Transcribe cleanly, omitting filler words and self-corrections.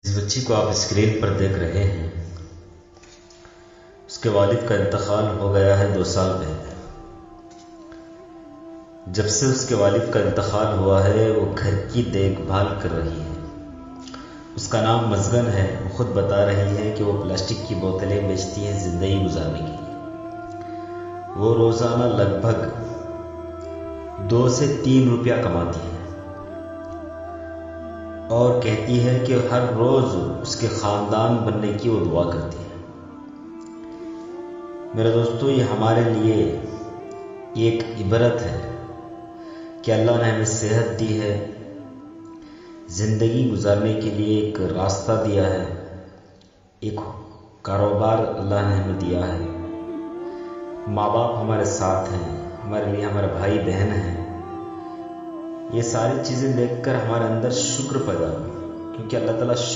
जिस बच्ची को आप स्क्रीन पर देख रहे हैं उसके वालिद का इंतकाल हो गया है 2 साल पहले। जब से उसके वालिद का इंतकाल हुआ है वो घर की देखभाल कर रही है। उसका नाम मजगन है। वो खुद बता रही है कि वो प्लास्टिक की बोतलें बेचती है जिंदगी गुजारने के लिए। वो रोजाना लगभग 2 से 3 रुपया कमाती है और कहती है कि हर रोज उसके खानदान बनने की वो दुआ करती है। मेरे दोस्तों, ये हमारे लिए एक इबरत है कि अल्लाह ने हमें सेहत दी है, जिंदगी गुजारने के लिए एक रास्ता दिया है, एक कारोबार अल्लाह ने हमें दिया है। माँ बाप हमारे साथ हैं, हमारे लिए हमारे भाई बहन हैं। ये सारी चीज़ें देखकर हमारे अंदर शुक्र पैदा हो, क्योंकि अल्लाह ताला शुक्र